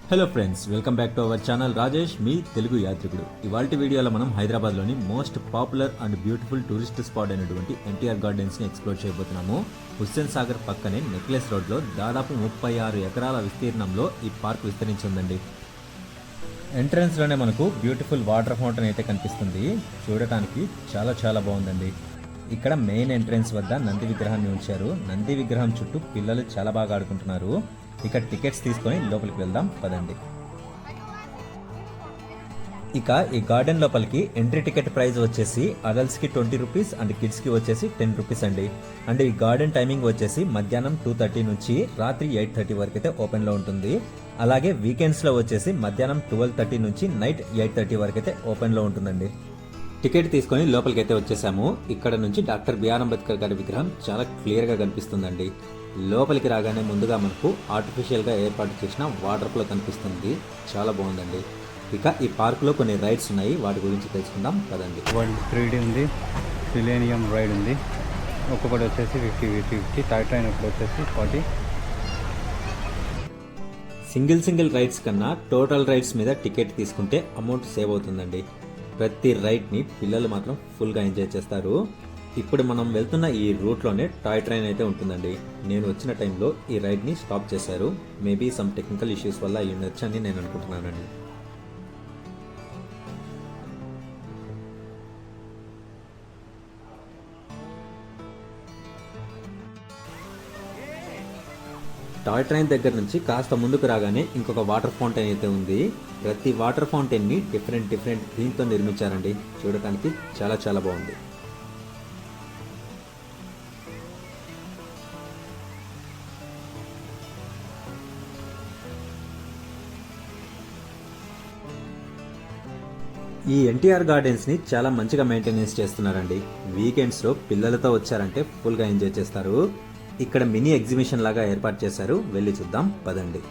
Hello friends, welcome back to our channel Rajesh మీ తెలుగు యాత్రికుడు. ఇవాల్టి వీడియోలో మనం హైదరాబాద్లోని most popular and beautiful tourist spot అయినటువంటి ఎన్టీఆర్ గార్డెన్స్ని ఎక్స్ప్లోర్ చేయబోతున్నాము. హుస్సేన్ సాగర్ పక్కనే నెక్లెస్ రోడ్లో దాదాపు 36 ఎకరాల విస్తీర్ణంలో ఈ పార్క్ విస్తరించి ఉందండి. ఎంట్రన్స్లోనే మనకు బ్యూటిఫుల్ వాటర్ ఫౌంటైన్ అయితే కనిపిస్తుంది. చూడటానికి చాలా బాగుందండి. ఇక్కడ మెయిన్ ఎంట్రన్స్ వద్ద నంది విగ్రహాన్ని ఉంచారు. నంది విగ్రహం చుట్టూ పిల్లలు చాలా బాగా ఆడుకుంటున్నారు. ఇక టికెట్స్ తీసుకొని లోపలికి వెళ్దాం పదండి. ఇక ఈ గార్డెన్ లోపలికి ఎంట్రీ టికెట్ ప్రైస్ వచ్చేసి అడల్ట్స్ కి 20 రూపీస్ అండ్ కిడ్స్ కి వచ్చేసి 10 రూపీస్ అండి. అండ్ ఈ గార్డెన్ టైమింగ్ వచ్చేసి మధ్యాహ్నం 2:30 నుంచి రాత్రి 8:30 వరకు అయితే ఓపెన్ లో ఉంటుంది. అలాగే వీకెండ్స్ లో వచ్చేసి మధ్యాహ్నం 12:30 నుంచి నైట్ 8:30 వరకు అయితే ఓపెన్ లో ఉంటుందండి. టికెట్ తీసుకొని లోపలికి అయితే వచ్చేసాము. ఇక్కడ నుంచి డాక్టర్ బిఆర్ అంబేద్కర్ గారి విగ్రహం చాలా క్లియర్ గా కనిపిస్తుందండి. లోపలికి రాగానే ముందుగా మనకు ఆర్టిఫిషియల్ గా ఏర్పాటు చేసిన వాటర్ ఫ్లో కనిపిస్తుంది. చాలా బాగుందండి. ఇక ఈ పార్క్ లో కొన్ని రైడ్స్ ఉన్నాయి, వాటి గురించి తెలుసుకుందాం పదండి. వరల్డ్ 3D ఉంది, సిలేనియం రైడ్ ఉంది. ఒక్కొక్కటి వచ్చేసి 50 టాయ్ ట్రైన్ ఒకటి వచ్చేసి 40. సింగిల్ రైడ్స్ కన్నా టోటల్ రైడ్స్ మీద టికెట్ తీసుకుంటే అమౌంట్ సేవ్ అవుతుందండి. ప్రతి రైడ్ ని పిల్లలు మాత్రం ఫుల్ గా ఎంజాయ్ చేస్తారు. ఇప్పుడు మనం వెళ్తున్న ఈ రూట్లోనే టాయ్ ట్రైన్ అయితే ఉంటుందండి. నేను వచ్చిన టైంలో ఈ రైడ్ని స్టాప్ చేశారు. మేబీ సమ్ టెక్నికల్ ఇష్యూస్ వల్ల అయ్యి ఉండొచ్చు అని నేను అనుకుంటున్నానండి. టాయ్ ట్రైన్ దగ్గర నుంచి కాస్త ముందుకు రాగానే ఇంకొక వాటర్ ఫౌంటైన్ అయితే ఉంది. ప్రతి వాటర్ ఫౌంటైన్ ని డిఫరెంట్ థీమ్ తో నిర్మించారండి. చూడటానికి చాలా బాగుంది. ఈ ఎన్టీఆర్ గార్డెన్స్ ని చాలా మంచిగా మెయింటెనెన్స్ చేస్తున్నారండి. వీకెండ్స్ లో పిల్లలతో వచ్చారంటే ఫుల్ గా ఎంజాయ్ చేస్తారు. ఇక్కడ మినీ ఎగ్జిబిషన్ లాగా ఏర్పాటు చేశారు, వెళ్ళి చూద్దాం పదండి.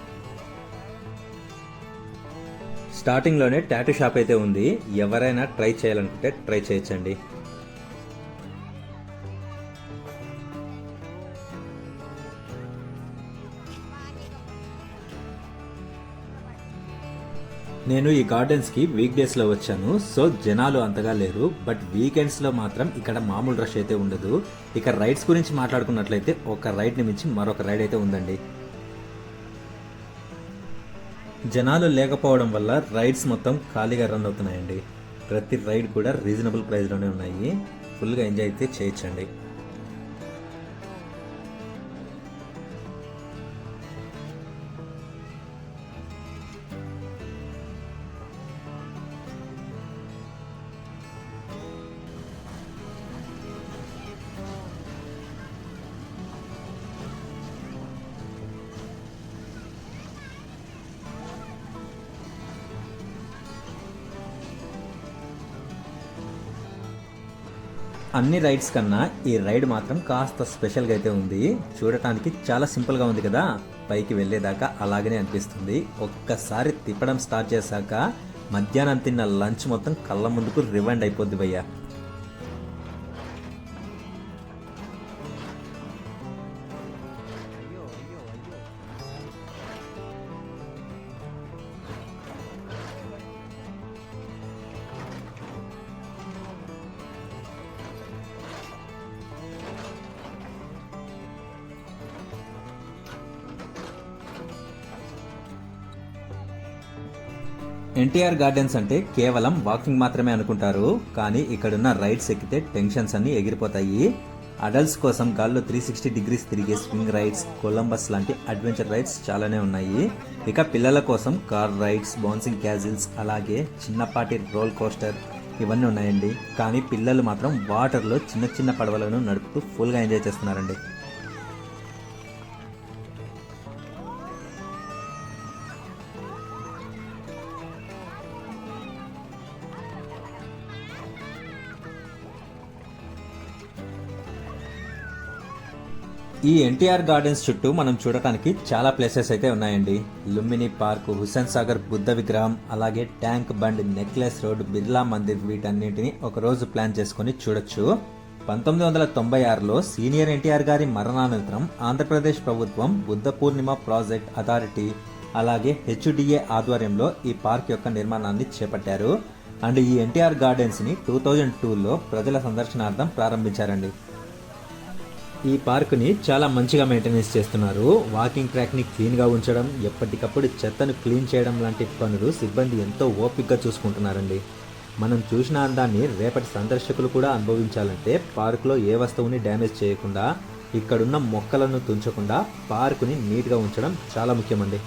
స్టార్టింగ్ లోనే టాటూ షాప్ అయితే ఉంది. ఎవరైనా ట్రై చేయాలనుకుంటే ట్రై చేయొచ్చండి. నేను ఈ గార్డెన్స్ కి వీక్ డేస్ లో వచ్చాను, సో జనాలు అంతగా లేరు. బట్ వీకెండ్స్ లో మాత్రం ఇక్కడ మామూలు రష్ అయితే ఉండదు. ఇక రైడ్స్ గురించి మాట్లాడుకున్నట్లయితే ఒక రైడ్ ని మించి మరొక రైడ్ అయితే ఉందండి. జనాలు లేకపోవడం వల్ల రైడ్స్ మొత్తం ఖాళీగా రన్ అవుతున్నాయండి. ప్రతి రైడ్ కూడా రీజనబుల్ ప్రైస్ లోనే ఉన్నాయి. ఫుల్ గా ఎంజాయ్ అయితే చేయొచ్చండి. అన్ని రైడ్స్ కన్నా ఈ రైడ్ మాత్రం కాస్త స్పెషల్గా అయితే ఉంది. చూడటానికి చాలా సింపుల్గా ఉంది కదా, పైకి వెళ్ళేదాకా అలాగనే అనిపిస్తుంది. ఒక్కసారి తిప్పడం స్టార్ట్ చేశాక మధ్యాహ్నం తిన్న లంచ్ మొత్తం కళ్ళ ముందుకు రివైండ్ అయిపోద్ది భయ్యా. ఎన్టీఆర్ గార్డెన్స్ అంటే కేవలం వాకింగ్ మాత్రమే అనుకుంటారు, కానీ ఇక్కడున్న రైడ్స్ ఎక్కితే టెన్షన్స్ అన్ని ఎగిరిపోతాయి. అడల్ట్స్ కోసం గాల్లో 360 డిగ్రీస్ తిరిగే స్వింగ్ రైడ్స్, కొలంబస్ లాంటి అడ్వెంచర్ రైడ్స్ చాలానే ఉన్నాయి. ఇక పిల్లల కోసం కార్ రైడ్స్, బౌన్సింగ్ క్యాజిల్స్, అలాగే చిన్నపాటి రోల్ కోస్టర్ ఇవన్నీ ఉన్నాయండి. కానీ పిల్లలు మాత్రం వాటర్లో చిన్న పడవలను నడుపుతూ ఫుల్గా ఎంజాయ్ చేస్తున్నారండి. ఈ ఎన్టీఆర్ గార్డెన్స్ చుట్టూ మనం చూడటానికి చాలా ప్లేసెస్ అయితే ఉన్నాయండి. లుంబిని పార్క్, హుస్సేన్ సాగర్ బుద్ధ విగ్రహం, అలాగే tank bund, necklace road, Birla Mandir, వీటన్నిటిని ఒక రోజు ప్లాన్ చేసుకుని చూడొచ్చు. 1996లో సీనియర్ ఎన్టీఆర్ గారి మరణానంతరం ఆంధ్రప్రదేశ్ ప్రభుత్వం బుద్ధ పూర్ణిమ ప్రాజెక్ట్ అథారిటీ అలాగే హెచ్డిఏ ఆధ్వర్యంలో ఈ పార్క్ యొక్క నిర్మాణాన్ని చేపట్టారు. అండ్ ఈ ఎన్టీఆర్ గార్డెన్స్ని 2002లో ప్రజల సందర్శనార్థం ప్రారంభించారండి. ఈ పార్కుని చాలా మంచిగా మెయింటెనెన్స్ చేస్తున్నారు. వాకింగ్ ట్రాక్ని క్లీన్గా ఉంచడం, ఎప్పటికప్పుడు చెత్తను క్లీన్ చేయడం లాంటి పనులు సిబ్బంది ఎంతో ఓపికగా చూసుకుంటున్నారండి. మనం చూసిన అందాన్ని రేపటి సందర్శకులు కూడా అనుభవించాలంటే పార్కులో ఏ వస్తువుని డ్యామేజ్ చేయకుండా, ఇక్కడున్న మొక్కలను తుంచకుండా పార్కుని నీట్గా ఉంచడం చాలా ముఖ్యమండి.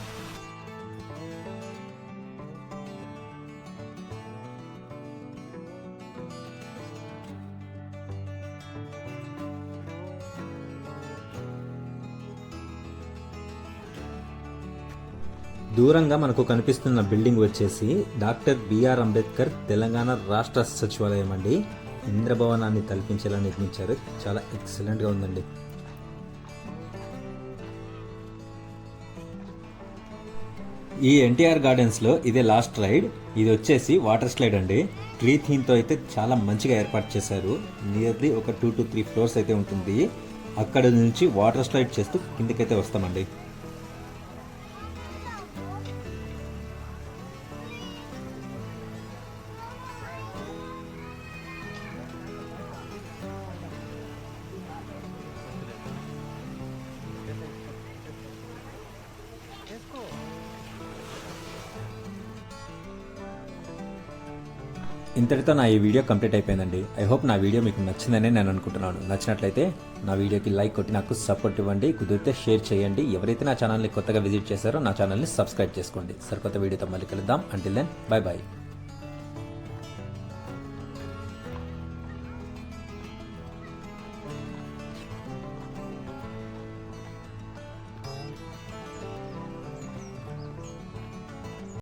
దూరంగా మనకు కనిపిస్తున్న బిల్డింగ్ వచ్చేసి డాక్టర్ బిఆర్ అంబేద్కర్ తెలంగాణ రాష్ట్ర సచివాలయం అండి. ఇంద్రభవనాన్ని తలపించేలా నిర్మించారు. చాలా ఎక్సలెంట్గా ఉందండి. ఈ ఎన్టీఆర్ గార్డెన్స్లో ఇదే లాస్ట్ రైడ్. ఇది వచ్చేసి వాటర్ స్లైడ్ అండి. ట్రీ థీమ్తో అయితే చాలా మంచిగా ఏర్పాటు చేశారు. నియర్లీ ఒక 2 to 3 ఫ్లోర్స్ అయితే ఉంటుంది. అక్కడ నుంచి వాటర్ స్లైడ్ చేస్తూ కిందకైతే వస్తామండి. ఇంతటితో నా ఈ వీడియో కంప్లీట్ అయిపోయిందండి. ఐ హోప్ నా వీడియో మీకు నచ్చిందని నేను అనుకుంటున్నాను. నచ్చినట్లయితే నా వీడియోకి లైక్ కొట్టి నాకు సపోర్ట్ ఇవ్వండి. కుదిరితే షేర్ చేయండి. ఎవరైతే నా ఛానల్ని కొత్తగా విజిట్ చేశారో నా ఛానల్ని సబ్స్క్రైబ్ చేసుకోండి. సరికొత్త వీడియోతో మళ్ళీ కలుద్దాం. Until then bye bye.